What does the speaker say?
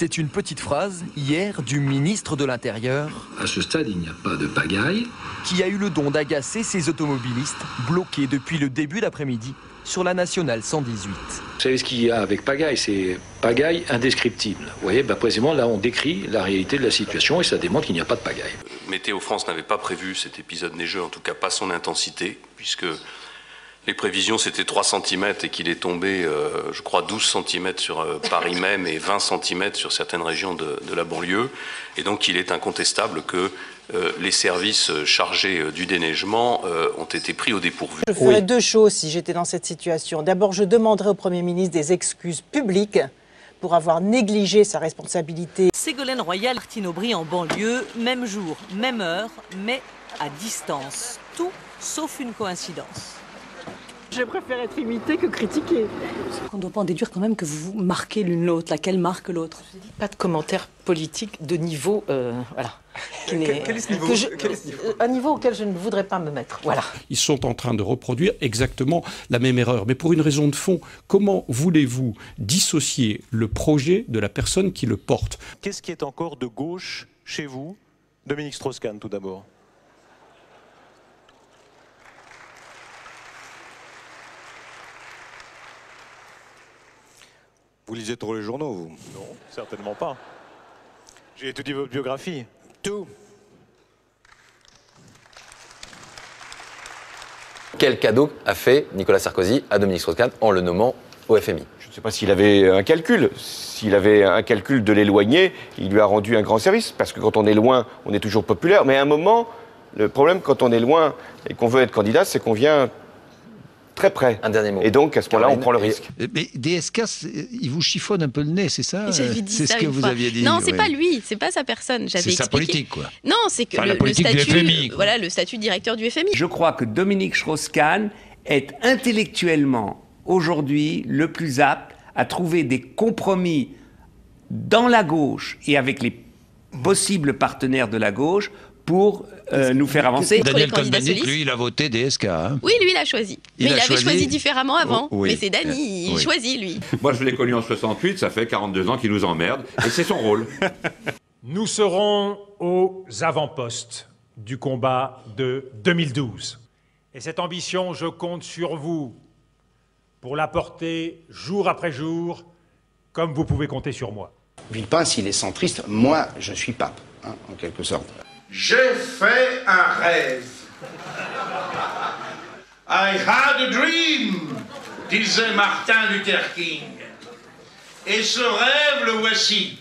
C'est une petite phrase, hier, du ministre de l'Intérieur. À ce stade, il n'y a pas de pagaille. Qui a eu le don d'agacer ces automobilistes bloqués depuis le début d'après-midi sur la nationale 118. Vous savez ce qu'il y a avec pagaille, c'est pagaille indescriptible. Vous voyez, précisément là on décrit la réalité de la situation et ça démontre qu'il n'y a pas de pagaille. Météo France n'avait pas prévu cet épisode neigeux, en tout cas pas son intensité, puisque les prévisions c'était 3 cm et qu'il est tombé, je crois, 12 cm sur Paris même et 20 cm sur certaines régions de la banlieue. Et donc il est incontestable que les services chargés du déneigement ont été pris au dépourvu. Je ferais deux choses si j'étais dans cette situation. D'abord, je demanderais au Premier ministre des excuses publiques pour avoir négligé sa responsabilité. Ségolène Royal, Martine Aubry en banlieue, même jour, même heure, mais à distance. Tout sauf une coïncidence. Je préfère être imité que critiqué. On ne doit pas en déduire quand même que vous marquez l'une l'autre, laquelle marque l'autre. Pas de commentaire politique de niveau, voilà. Quel est ce niveau, Un niveau auquel je ne voudrais pas me mettre, voilà. Ils sont en train de reproduire exactement la même erreur. Mais pour une raison de fond, comment voulez-vous dissocier le projet de la personne qui le porte? Qu'est-ce qui est encore de gauche chez vous? Dominique Strauss-Kahn, tout d'abord. Vous lisez trop les journaux, vous? Non, certainement pas. J'ai étudié votre biographie. Tout. Quel cadeau a fait Nicolas Sarkozy à Dominique Strauss-Kahn en le nommant au FMI? Je ne sais pas s'il avait un calcul. S'il avait un calcul de l'éloigner, il lui a rendu un grand service. Parce que quand on est loin, on est toujours populaire. Mais à un moment, le problème quand on est loin et qu'on veut être candidat, c'est qu'on vient très près. Un dernier mot. Et donc, à ce moment-là, on prend le risque. Mais DSK, il vous chiffonne un peu le nez, c'est ça? J'avais dit c'est ça ce que une vous fois. aviez dit. Non, c'est pas lui, c'est pas sa personne. C'est sa politique, quoi. Non, c'est que enfin, le statut, du FMI, voilà, le statut de directeur du FMI. Je crois que Dominique Strauss-Kahn est intellectuellement aujourd'hui le plus apte à trouver des compromis dans la gauche et avec les possibles partenaires de la gauche pour nous faire avancer. Daniel Cohn-Bendit, lui, il a voté DSK. Hein. Oui, lui, il a choisi. Mais il avait choisi différemment avant. Oh, oui. Mais c'est Dany, il choisit, lui. Moi, je l'ai connu en 68, ça fait 42 ans qu'il nous emmerde, et c'est son rôle. Nous serons aux avant-postes du combat de 2012. Et cette ambition, je compte sur vous pour la porter jour après jour, comme vous pouvez compter sur moi. Villepin, s'il est centriste, moi, je suis pape, hein, en quelque sorte. J'ai fait un rêve. I had a dream, disait Martin Luther King. Et ce rêve, le voici.